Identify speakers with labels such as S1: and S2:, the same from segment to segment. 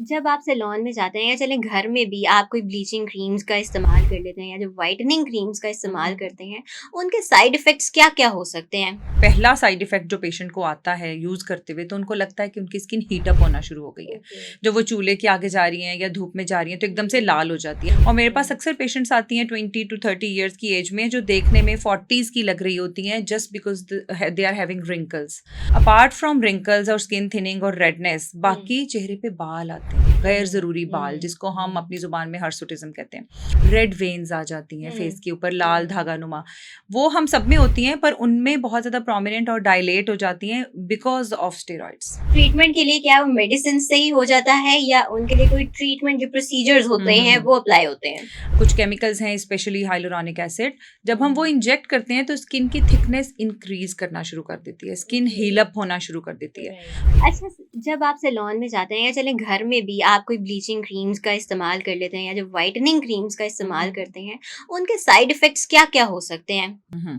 S1: जब आप सैलून में जाते हैं या चलें घर में भी आप कोई ब्लीचिंग क्रीम्स का इस्तेमाल कर लेते हैं या जो व्हाइटनिंग क्रीम्स का इस्तेमाल करते हैं, उनके साइड इफ़ेक्ट्स क्या-क्या हो सकते हैं?
S2: पहला साइड इफेक्ट जो पेशेंट को आता है यूज़ करते हुए तो उनको लगता है कि उनकी स्किन हीट अप होना शुरू हो गई है।
S1: ओके।
S2: जब वो चूल्हे के आगे जा रही हैं या धूप में जा रही हैं तो एकदम से लाल हो जाती है। और मेरे पास अक्सर पेशेंट्स आती हैं 20 टू 30 इयर्स की एज में जो देखने में 40s की लग रही होती हैं just because they are having wrinkles. Apart from wrinkles और स्किन थिनिंग और रेडनेस बाकी चेहरे पे बाल आते हैं, गैर ज़रूरी बाल जिसको हम अपनी ज़ुबान में हर्सुटिज्म कहते हैं। रेड वेन्स आ जाती हैं फेस के ऊपर, लाल धागा नुमा। वो हम सब में होती हैं पर उनमें बहुत ज़्यादा प्रोमिनेंट और डायलेट हो जाती हैं बिकॉज ऑफ स्टेरॉइड्स।
S1: ट्रीटमेंट के लिए क्या वो मेडिसिन से ही हो जाता है या उनके लिए कोई ट्रीटमेंट जो प्रोसीजर्स होते हैं वो अप्लाई होते हैं?
S2: कुछ केमिकल्स हैं स्पेशली हाइलुरोनिक एसिड। जब हम वो इंजेक्ट करते हैं तो स्किन की थिकनेस इंक्रीज करना शुरू कर देती है, स्किन हील अप होना शुरू कर देती है।
S1: अच्छा, जब आप सैलून में जाते हैं या चलें घर में भी आप कोई ब्लीचिंग क्रीम्स का इस्तेमाल कर लेते हैं या जो व्हाइटनिंग क्रीम्स का इस्तेमाल करते हैं, उनके साइड इफ़ेक्ट्स क्या-क्या हो सकते हैं?
S2: हम्म।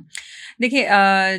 S2: देखिए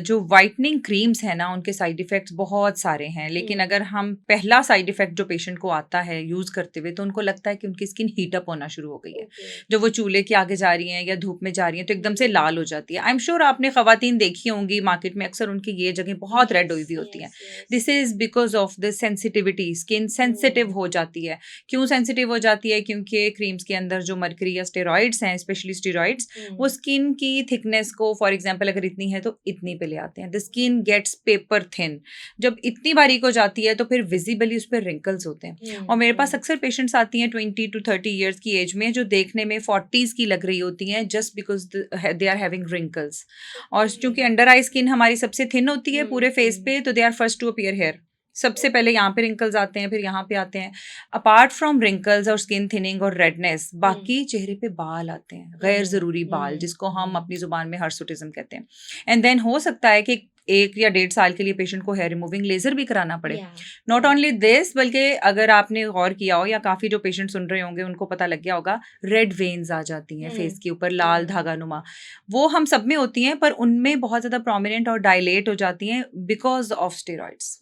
S2: जो वाइटनिंग क्रीम्स हैं ना उनके साइड इफ़ेक्ट्स बहुत सारे हैं, लेकिन अगर हम पहला साइड इफ़ेक्ट जो पेशेंट को आता है यूज़ करते हुए तो उनको लगता है कि उनकी स्किन हीट अप होना शुरू हो गई है। जब वो चूल्हे के आगे जा रही हैं या धूप में जा रही हैं तो एकदम से लाल हो जाती है। आई एम श्योर आपने ख़वातीन देखी होंगी मार्केट में, अक्सर उनकी ये जगह बहुत रेड हुई हुई होती हैं। This is because of the sensitivity, skin sensitive हो जाती है। क्यों सेंसिटिव हो जाती है? क्योंकि क्रीम्स के अंदर जो मरकरी या स्टेरॉइड्स हैं, स्पेशली स्टेरॉइड्स, वो स्किन की थिकनेस को फॉर एग्जांपल अगर इतनी है तो इतनी पे ले आते हैं। The skin gets paper thin. जब इतनी बारीक हो जाती है तो फिर विजिबली उस पर रिंकल्स होते हैं। और मेरे पास अक्सर पेशेंट्स आती हैं 20 टू 30 इयर्स की एज में जो देखने में 40s की लग रही होती हैं just because they are having wrinkles. और चूंकि अंडर आई स्किन हमारी सबसे थिन होती है पूरे फेस पे तो they are first to appear here. सबसे पहले यहाँ पे रिंकल्स आते हैं, फिर यहाँ पे आते हैं। अपार्ट फ्रॉम रिंकल्स और स्किन थिनिंग और रेडनेस बाकी चेहरे पे बाल आते हैं, गैर ज़रूरी बाल जिसको हम अपनी ज़ुबान में हर्सुटिज्म कहते हैं। एंड देन हो सकता है कि 1 या 1.5 साल के लिए पेशेंट को हेयर रिमूविंग लेज़र भी कराना पड़े। नॉट ओनली दिस, बल्कि अगर आपने गौर किया हो या काफ़ी जो पेशेंट सुन रहे होंगे उनको पता लग गया होगा, रेड वेन्स आ जाती हैं फेस के ऊपर, लाल धागा नुमा। वो हम सब में होती हैं पर उनमें बहुत ज़्यादा प्रोमिनेंट और डायलेट हो जाती हैं बिकॉज ऑफ स्टेरॉइड्स।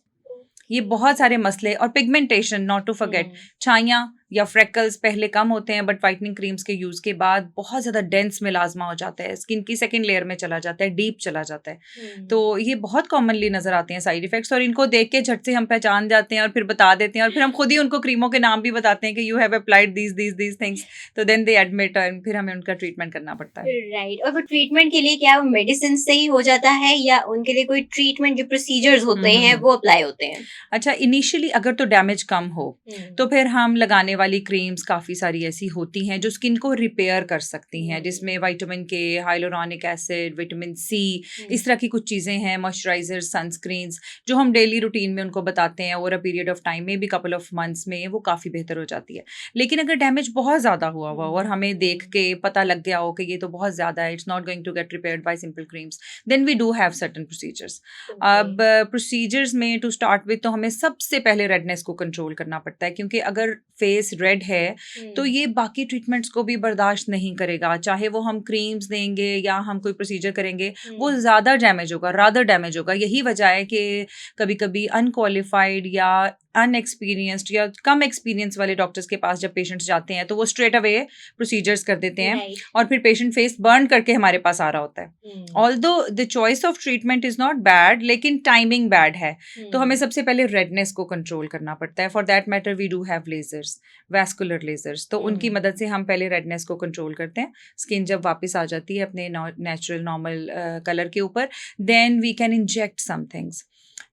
S2: ये बहुत सारे मसले और पिगमेंटेशन नॉट टू फॉरगेट, छाइयाँ या फ्रेकल्स पहले कम होते हैं बट वाइटनिंग क्रीम्स के यूज़ के बाद बहुत ज़्यादा डेंस मेलाज़्मा हो जाता है, स्किन की सेकंड लेयर में चला जाता है, डीप चला जाता है। तो ये बहुत कॉमनली नज़र आते हैं साइड इफ़ेक्ट्स और इनको देख के झट से हम पहचान जाते हैं और फिर बता देते हैं और फिर हम खुद ही उनको क्रीमों के नाम भी बताते हैं कि you have applied these things. तो देन दे एडमिट और फिर हमें उनका ट्रीटमेंट करना पड़ता है।
S1: राइट। और वो ट्रीटमेंट के लिए क्या वो मेडिसिन से ही हो जाता है या उनके लिए कोई ट्रीटमेंट जो प्रोसीजर्स होते हैं वो अप्लाई होते हैं?
S2: अच्छा, इनिशियली अगर तो डैमेज कम हो तो फिर हम लगाने वाली क्रीम्स काफ़ी सारी ऐसी होती हैं जो स्किन को रिपेयर कर सकती हैं, जिसमें विटामिन के, हाइलुरोनिक एसिड, विटामिन सी, इस तरह की कुछ चीज़ें हैं, मॉइस्चराइजर, सनस्क्रीन्स जो हम डेली रूटीन में उनको बताते हैं over a period of time में भी कपल ऑफ मंथ्स में वो काफ़ी बेहतर हो जाती है। लेकिन अगर डैमेज बहुत ज़्यादा हुआ हुआ और हमें देख के पता लग गया हो कि ये तो बहुत ज़्यादा है, it's not going to get repaired by simple creams, then we do have certain procedures. अब प्रोसीजर्स में टू स्टार्ट विद तो हमें सबसे पहले रेडनेस को कंट्रोल करना पड़ता है, क्योंकि अगर फेस रेड है तो ये बाकी ट्रीटमेंट्स को भी बर्दाश्त नहीं करेगा, चाहे वो हम क्रीम्स देंगे या हम कोई प्रोसीजर करेंगे, वो ज़्यादा डैमेज होगा, रादर डैमेज होगा। यही वजह है कि कभी कभी अनक्वालिफाइड या अनएक्सपीरियंस्ड या कम एक्सपीरियंस वाले डॉक्टर्स के पास जब पेशेंट्स जाते हैं तो वो स्ट्रेट अवे प्रोसीजर्स कर देते हैं और फिर पेशेंट फेस बर्न करके हमारे पास आ रहा होता है। Although the choice of treatment is not bad, लेकिन टाइमिंग बैड है। तो हमें सबसे पहले रेडनेस को कंट्रोल करना पड़ता है। For that matter we do have lasers, vascular lasers, तो उनकी मदद से हम पहले रेडनेस को कंट्रोल करते हैं। स्किन जब वापस आ जाती है अपने नेचुरल नॉर्मल कलर के ऊपर, then we can inject some things.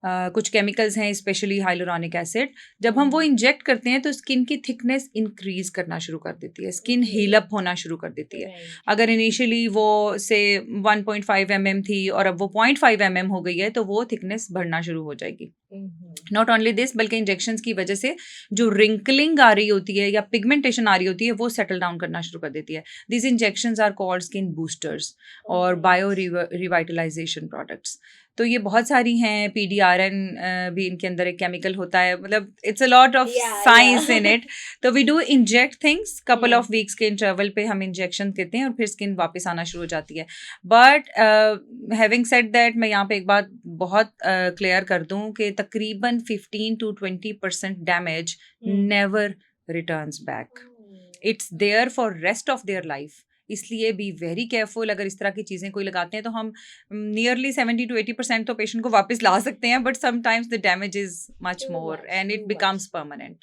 S2: कुछ केमिकल्स हैं स्पेशली हाइलुरोनिक एसिड। जब हम वो इंजेक्ट करते हैं तो स्किन की थिकनेस इंक्रीज करना शुरू कर देती है, स्किन हील अप होना शुरू कर देती है। अगर इनिशियली वो से 1.5 mm थी और अब वो 0.5 mm हो गई है तो वो थिकनेस बढ़ना शुरू हो जाएगी। नॉट ओनली दिस, बल्कि इंजेक्शंस की वजह से जो रिंकलिंग आ रही होती है या पिगमेंटेशन आ रही होती है वो सेटल डाउन करना शुरू कर देती है। This injections are called skin boosters और बायो रिवाइटलाइजेशन प्रोडक्ट्स। तो ये बहुत सारी हैं। PDRN भी इनके अंदर एक केमिकल होता है, मतलब it's a lot of science in it. तो we do inject things, couple of weeks के इंटरवल पे हम इंजेक्शन देते हैं और फिर स्किन वापस आना शुरू हो जाती है। बट हैविंग सेड दैट, मैं यहाँ पे एक बात बहुत क्लियर कर दूँ कि तकरीबन 15 to 20% damage never returns back. It's there for rest of their life. इसलिए बी वेरी केयरफुल. अगर इस तरह की चीज़ें कोई लगाते हैं तो हम नियरली 70 to 80% तो पेशेंट को वापस ला सकते हैं, but sometimes the damage is much
S3: Too
S2: more
S3: much,
S2: and it
S3: too
S2: becomes
S3: much.
S2: Permanent.